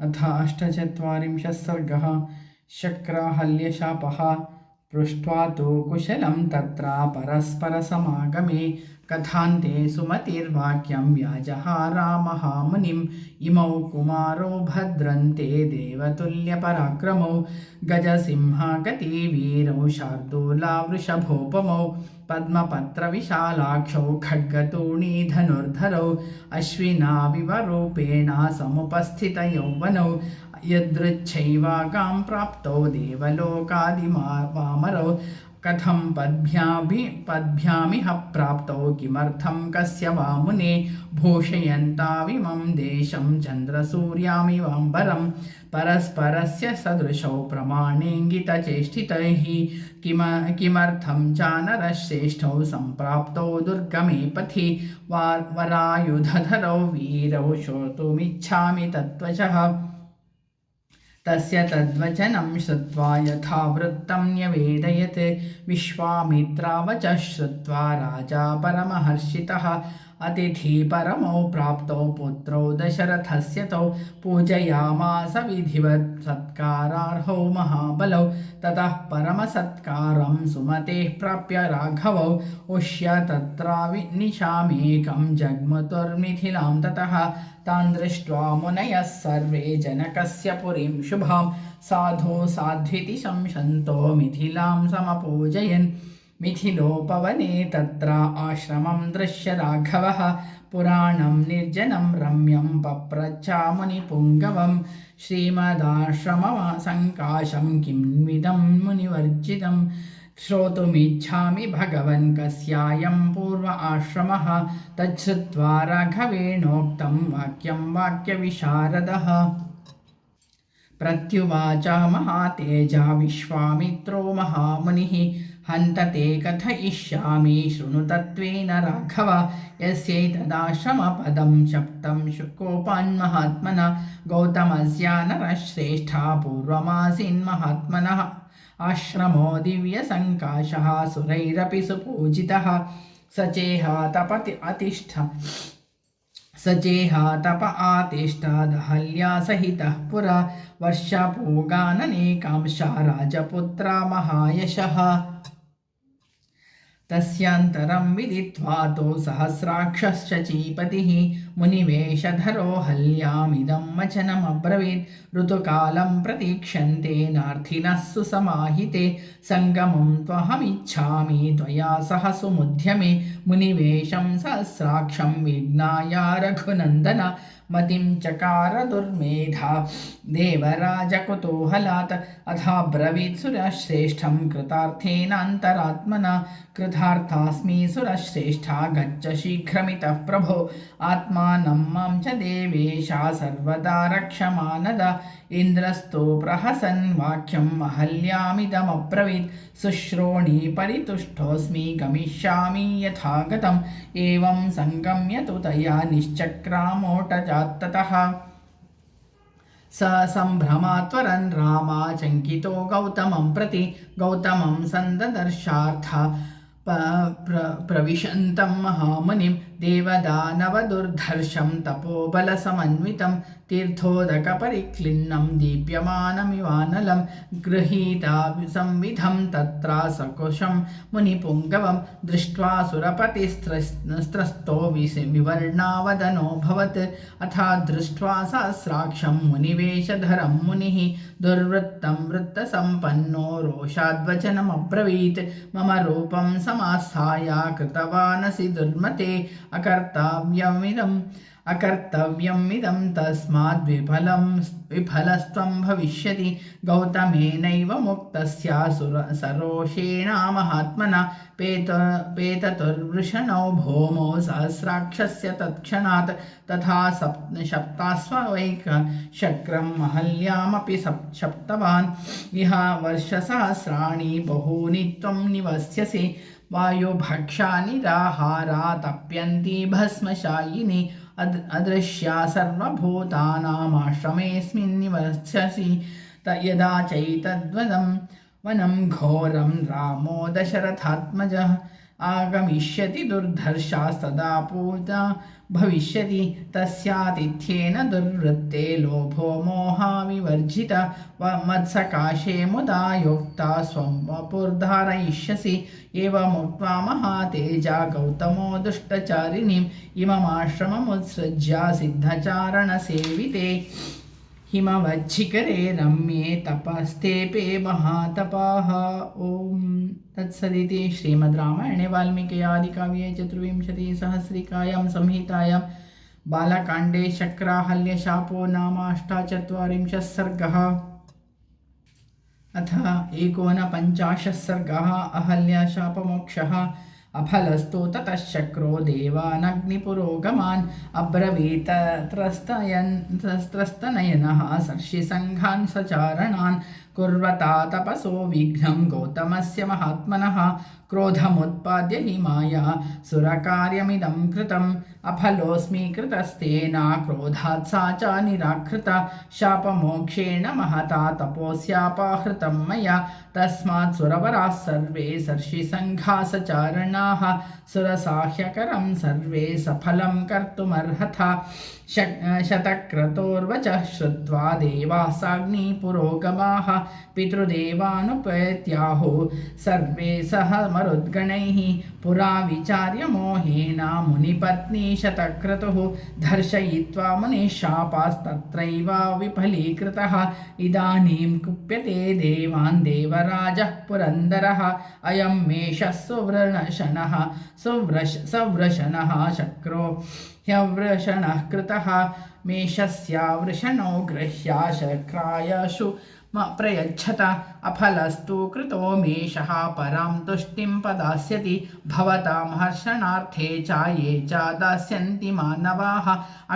अथ अष्टचत्वारिंशः सर्गः। शक्राहल्यशापः। पृष्ट्वा तु कुशलं तत्र परस्परसमागमे कथान्ते सुमतिर्वाक्यं व्याजहारामः मुनिम्। इमौ कुमारो भद्रन्ते देवतुल्यपराक्रमौ गजसिंहगतिवीरौ शार्दूलावृषभोपमौ पद्मपत्रविशालाक्षौ खड्गतूणीधनुर्धरौ अश्विनाविवरूपेण समुपस्थितयौवनौ यदृच्छैवागां प्राप्तौ देवलोकादिवामरौ कथं पद्भ्यामिह प्राप्तौ किमर्थं कस्य वा मुने भूषयन्ताविमं देशं चन्द्रसूर्यामिवाम्बरं परस्परस्य सदृशौ प्रमाणेङ्गितचेष्टितैः किमर्थं चानरश्रेष्ठौ सम्प्राप्तौ दुर्गमे पथि वरायुधधरौ वीरौ श्रोतुमिच्छामि तत्त्वशः। तस्य तद्वचनं श्रुत्वा यथावृत्तं न्यवेदयत् विश्वामित्रावचः श्रुत्वा राजा परमहर्षितः अतिथिपरमौ प्राप्तौ पुत्रौ दशरथस्य तौ पूजयामास विधिवत् सत्कारार्हौ महाबलौ ततः परमसत्कारं सुमतेः प्राप्य राघवौ उष्य तत्राविनिशामेकं जग्मुतुर्मिथिलां ततः तान् दृष्ट्वा मुनयः सर्वे जनकस्य पुरीं शुभां साधु साध्विति शंसन्तो मिथिलां समपूजयन् मिथिलोपवने तत्र आश्रमं दृश्य राघवः पुराणं निर्जनं रम्यं पप्रच्छामुनिपुङ्गवं श्रीमदाश्रमसङ्काशं किन्विदं मुनिवर्जितं श्रोतुमिच्छामि भगवन् कस्यायं पूर्व आश्रमः तच्छ्रुत्वा राघवेणोक्तं वाक्यं वाक्यविशारदः प्रत्युवाच महातेजा विश्वामित्रो महामुनिः हन्तते कथयिष्यामि शृणु तत्त्वेन राघव यस्यैतदाश्रमपदं शप्तं कोपान्महात्मना गौतमस्य नरश्रेष्ठा पूर्वमासीन्महात्मनः आश्रमो दिव्यसङ्काशः सुरैरपि सुपूजितः सचेह तप आतिष्ठादहल्यासहितः पुरा वर्षपूगाननेकांशा राजपुत्रा महायशः तस्यान्तरं विदित्वा तु सहस्राक्षश्च चीपतिः मुनिवेशधरो हल्यामिदं वचनमब्रवीत् ऋतुकालं प्रतीक्षन्ते नार्थिनः सुसमाहिते सङ्गमं त्वहमिच्छामि त्वया सह सुमुद्यमे मुनिवेशं सहस्राक्षं विज्ञाय रघुनन्दन मतिं चकार दुर्मेधा देवराजकुतूहलात् अथाब्रवीत् सुरश्रेष्ठं कृतार्थेनान्तरात्मना कृतार्थास्मि सुरश्रेष्ठा गच्छ शीघ्रमितः प्रभो आत्मानं मां च देवेशा सर्वदा रक्षमानद इन्द्रस्तु प्रहसन् वाक्यं अहल्यामिदमब्रवीत् शुश्रोणि परितुष्टोऽस्मि गमिष्यामि यथा गतम् एवं सङ्गम्य तु तया निश्चक्रामोटजात्ततः स सम्भ्रमात्वरन् रामा चङ्कितो गौतमं प्रति गौतमं सन्ददर्शार्थ प्रविशन्तं महामुनिं देवदानवदुर्धर्षं तपोबलसमन्वितं तीर्थोदकपरिक्लिन्नं दीप्यमानमिवानलं गृहीता संविधं तत्र सकुशं मुनिपुङ्गवं दृष्ट्वा सुरपतिस्त्रस्तो विवर्णावदनोऽभवत् अथा दृष्ट्वा सहस्राक्षं मुनिवेशधरं मुनिः दुर्वृत्तं वृत्तसम्पन्नो रोषाद्वचनमब्रवीत् मम रूपं समास्थाय कृतवानसि दुर्मते अकर्तव्यमिदं तस्माद् विफलस्त्वं भविष्यति गौतमेनैव मुक्तस्य सरोषेण महात्मना पेततुर्वृषणौ भौमौ सहस्राक्षस्य तत्क्षणात् तथा सप्तास्वैकशक्रं महल्यामपि सप्तवान् इह वर्षसहस्राणि बहूनि त्वं निवस्यसि वायुभक्षा निराहारा तप्यन्ति भस्मशायिनी अदृश्या सर्वभूतानामाश्रमेऽस्मिन् निवस्यसि यदा चैतद्वनं वनं घोरं रामो दशरथात्मजः आगमिष्यति दुर्धर्षास्तदा पूजा भविष्यति तस्यातिथ्येन दुर्वृत्ते लोभो मोहाविवर्जित मत्सकाशे मुदा युक्ता स्वं वपुर्धारयिष्यसि एवमुक्त्वा महातेजा गौतमो दुष्टचारिणीम् इममाश्रममुत्सृज्य सिद्धचारणसेविते हिमवच्छिखरे रम्ये तपस्तेपे महातपाः। ॐ तत्सदिति श्रीमद् रामायणे वाल्मीकि आदिकाव्ये चतुर्विंशतिसहस्रिकायां संहितायां बालकाण्डे शक्राहल्यशापो नाम 48 सर्गः। अथ 49 सर्गः। अहल्याशापमोक्षः। अफलस्तु ततः शक्रो देवानग्निपुरोगमान् अब्रवीत त्रस्तनयनः सर्षिसङ्घान् सचारणान् कुर्वता तपसो विघ्नं गौतमस्य महात्मनः क्रोधमुत्पाद्य हि माया सुरकार्यमिदं कृतम् अफलोऽस्मि कृतस्तेन क्रोधात् सा च निराकृता शापमोक्षेण महता तपोस्यापहृतं मया तस्मात् सुरवराः सर्वे सर्षिसङ्घा सचारणाः सुरसाह्यकरं सर्वे सफलं कर्तुमर्हथा शतक्रतोर्वचः श्रुत्वा देवाः साग्निपुरोगमाः पितृदेवानुपेत्याहुः सर्वे सह मरुद्गणैः पुरा विचार्य मोहेन मुनिपत्नी शतक्रतुः दर्शयित्वा मुनिः शापास्तत्रैव विफलीकृतः इदानीं कुप्यते देवान् देवराजः पुरन्दरः अयं मेषः सुवृषणः शक्रो ह्यवृषणः कृतः मेषस्य वृषणो गृह्य शक्रायशु प्रयच्छत अफलस्तु कृतो मेषः परां तुष्टिं पदास्यति भवतां हर्षणार्थे च ये च दास्यन्ति मानवाः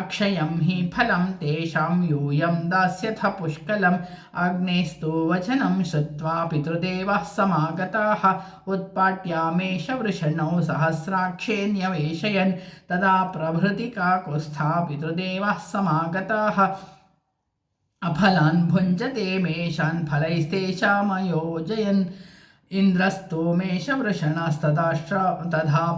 अक्षयं हि फलं तेषां यूयं दास्यथ पुष्कलम् अग्नेस्तु वचनं श्रुत्वा पितृदेवाः समागताः उत्पाट्यामेषवृषणौ सहस्राक्षे न्यवेशयन् तदा प्रभृति काकुत्स्था पितृदेवाः समागताः अफलान् भुञ्जते मेषान् फलैस्तेषामयोजयन् इन्द्रस्तु मेषवृषणस्तदा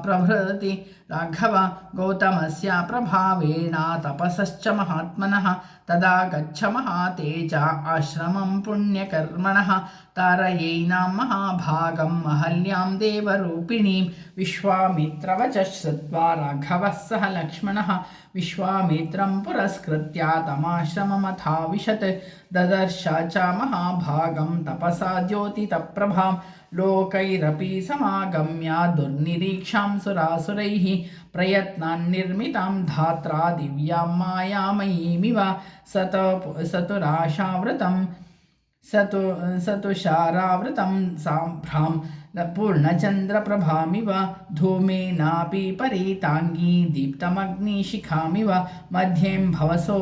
प्रभृति राघव गौतमस्य प्रभावेण तपसश्च महात्मनः तदा गच्छ महातेज आश्रमं पुण्यकर्मणः तारयैनां महाभागं महल्यां देवरूपिणीं विश्वामित्रवचः श्रुत्वा राघवः सह लक्ष्मणः विश्वामित्रं पुरस्कृत्य तमाश्रममथाविशत् ददर्श च महाभागं तपसा द्योतितप्रभां लोकैरपि समागम्य दुर्निरीक्षां सुरासुरैः प्रयत्नान् निर्मितां धात्रा दिव्यां मायामयीमिव सतुषारावृतं साम्भ्रां पूर्णचन्द्रप्रभामिव धूमेनापि परिताङ्गी दीप्तमग्निशिखामिव मध्यें भवसो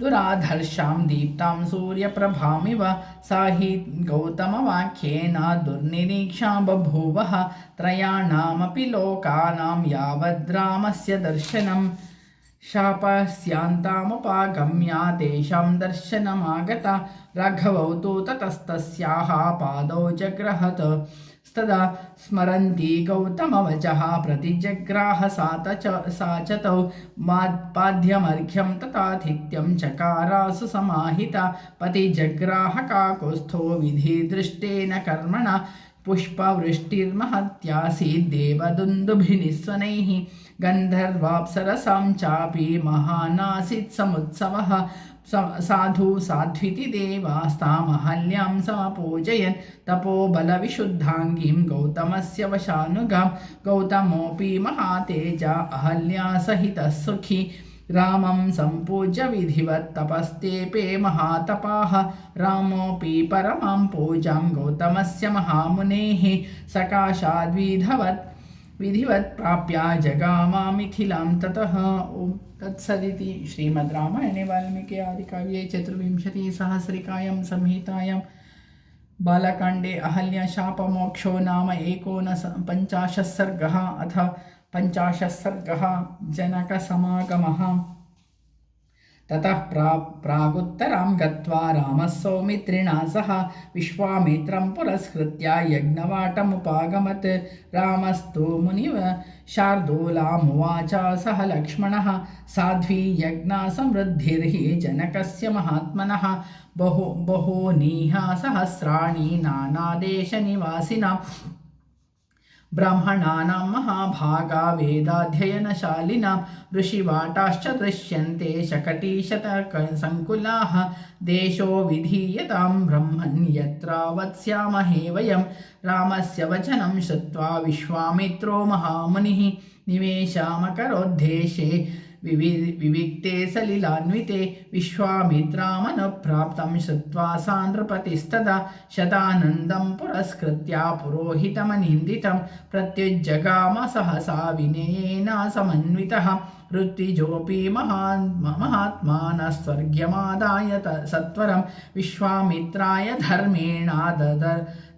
दुराधर्षां दीप्तां सूर्यप्रभामिव सा हि गौतमवाक्येन दुर्निरीक्षा बभूवः त्रयाणामपि लोकानां यावद्रामस्य दर्शनम् शापस्यान्तामुपागम्य तेषां दर्शनमागता राघवौ तु ततस्तस्याः पादौ जग्रहत तदा स्मरन्ती गौतमवचः प्रतिजग्राह सा च तौ पाद्यमर्घ्यं तथातिथ्यं चकारासु समाहिता पतिजग्राह काकुत्स्थो विधिदृष्टेन कर्मणा पुष्पवृष्टिर्महत्यासीत् देवदुन्दुभिनिस्वनैः गन्धर्वाप्सरसां चापि महानासीत् समुत्सवः साधु साध्विति देवास्तामहल्यां समपूजयन् तपोबलविशुद्धाङ्गीं गौतमस्य वशानुगां गौतमोऽपि महातेज अहल्यासहितः सुखी रामं सम्पूज्य विधिवत् तपस्तेपे महातपाः रामोऽपि परमां पूजां गौतमस्य महामुनेः सकाशाद्विधिवत् प्राप्य जगामामिथिलां ततः। तत्सदिति श्रीमद् रामायणे वाल्मीकि आदिकाव्ये चतुर्विंशतिसहस्रिकायां संहितायां बालकाण्डे अहल्याशापमोक्षो नाम 49 सर्गः। अथ 50 सर्गः। जनकसमागमः। ततः प्रागुत्तरां गत्वा रामः सौमित्रिणा सह विश्वामित्रं पुरस्कृत्य यज्ञवाटमुपागमत्। रामस्तु मुनिव शार्दूलामुवाच सह लक्ष्मणः साध्वी यज्ञा समृद्धिर्हि जनकस्य महात्मनः बहूनीह सहस्राणि नानादेशनिवासिनां ब्राह्मणानां महाभागा वेदाध्ययनशालिनां ऋषिवाटाश्च दृश्यन्ते शकटीशतसङ्कुलाः देशो विधीयतां ब्रह्मन् यत्र वत्स्यामहे वयं। रामस्य वचनं श्रुत्वा विश्वामित्रो महामुनिः निवेशामकरोद्देशे विविक्ते सलिलान्विते विश्वामित्रामनुप्राप्तं श्रुत्वा सा नृपतिस्तदा शतानन्दं पुरस्कृत्य पुरोहितमनिन्दितं प्रत्युज्जगाम सहसा विनयेन समन्वितः। ऋत्विजोऽपि महात्मानः स्वर्ग्यमादाय सत्वरं विश्वामित्राय धर्मेण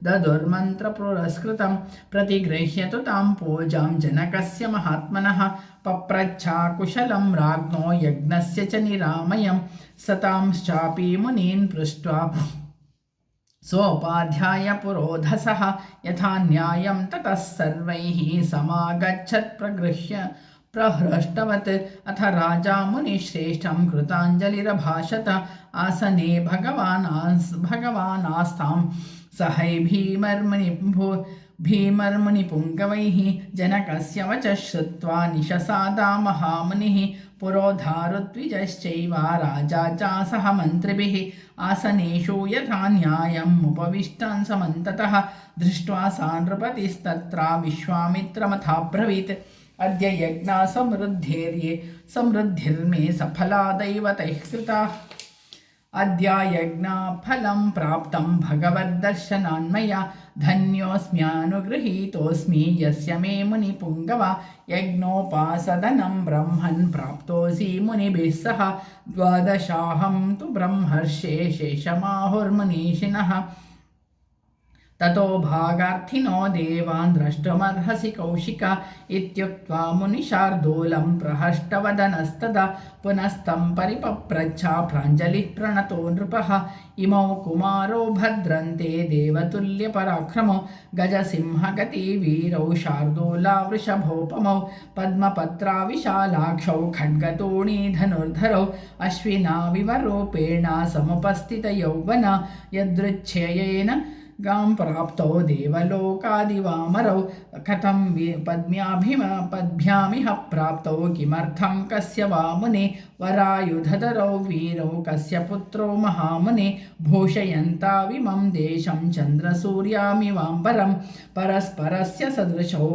ददुर्मन्त्रपुरस्कृतं प्रतिगृह्य तु तां पूजां जनकस्य महात्मनः पप्रच्छाकुशलं राज्ञो यज्ञस्य च निरामयं सतांश्चापि मुनीन् पृष्ट्वा सोपाध्याय पुरोधसः यथा न्यायं ततः सर्वैः समागच्छत् प्रगृह्य प्रहृष्टवत्। अथ राजा मुनिश्रेष्ठं कृताञ्जलिरभाषत आसने भगवानास्तां सहै भीमर्मुनिपुङ्गवैः जनकस्य वचः श्रुत्वा निशसादा महामुनिः पुरोधारुत्विजश्चैव राजा च सह मन्त्रिभिः आसनेषु यथा न्यायम् उपविष्टान् समन्ततः दृष्ट्वा सा नृपतिस्तत्र विश्वामित्रमथाब्रवीत् अद्य यज्ञा समृद्धिर्मे सफला दैवतैः कृता। अद्य यज्ञफलं प्राप्तं भगवद्दर्शनान्मया धन्योऽस्म्यानुगृहीतोऽस्मि यस्य मे मुनिपुङ्गव यज्ञोपासदनं ब्रह्मन् प्राप्तोऽसि मुनिभिः सह द्वादशाहं तु ब्रह्मर्षे शेषमाहुर्मुनीषिणः ततो भागार्थिनो देवान् द्रष्टुमर्हसि कौशिका इत्युक्त्वा मुनिशार्दूलं प्रहष्टवदनस्तदा पुनस्तं परिपप्रच्छा प्राञ्जलिः प्रणतो नृपः इमौ कुमारो भद्रन्ते देवतुल्यपराक्रमो गजसिंहगतिवीरौ शार्दूला वृषभोपमौ पद्मपत्रा विशालाक्षौ खड्गतोणीधनुर्धरौ अश्विनाविव रूपेण समुपस्थितयौवना यदृच्छ्ययेन गां प्राप्तौ देवलोकादिवामरौ कथं पद्भ्यामिह प्राप्तौ किमर्थं कस्य वा मुने वरायुधधरौ वीरौ कस्य पुत्रो महामुने भूषयन्ताविमं देशं चन्द्रसूर्यामिवाम्बरं परस्परस्य सदृशौ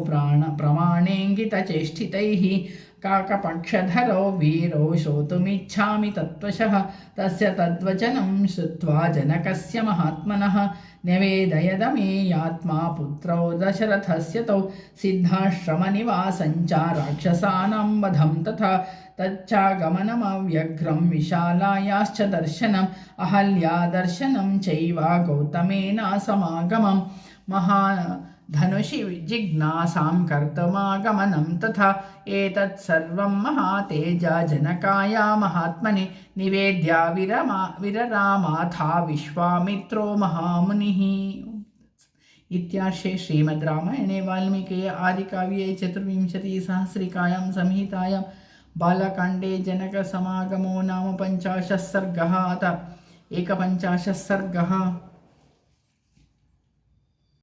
प्रमाणेङ्गितचेष्टितैः काकपक्षधरौ वीरौ श्रोतुमिच्छामि तत्त्वशः तस्य तद्वचनं श्रुत्वा जनकस्य महात्मनः न्यवेदयदमेयात्मा पुत्रौ दशरथस्य तौ सिद्धाश्रमनिवासञ्च राक्षसानां वधं तथा तच्चागमनमव्यग्रं विशालायाश्च दर्शनम् अहल्यादर्शनं चैव गौतमेन समागमं महाधनुषि जिज्ञासां कर्तुमागमनं तथा एतत् सर्वं महातेजा जनकाय महात्मने निवेद्य विररामाथा विश्वामित्रो महामुनिः। इत्यार्षे श्रीमद् रामायणे वाल्मीकि आदिकाव्ये चतुर्विंशतिसहस्रिकायां संहितायां बालकाण्डे जनकसमागमो नाम 50 सर्गः अथ 51 सर्गः।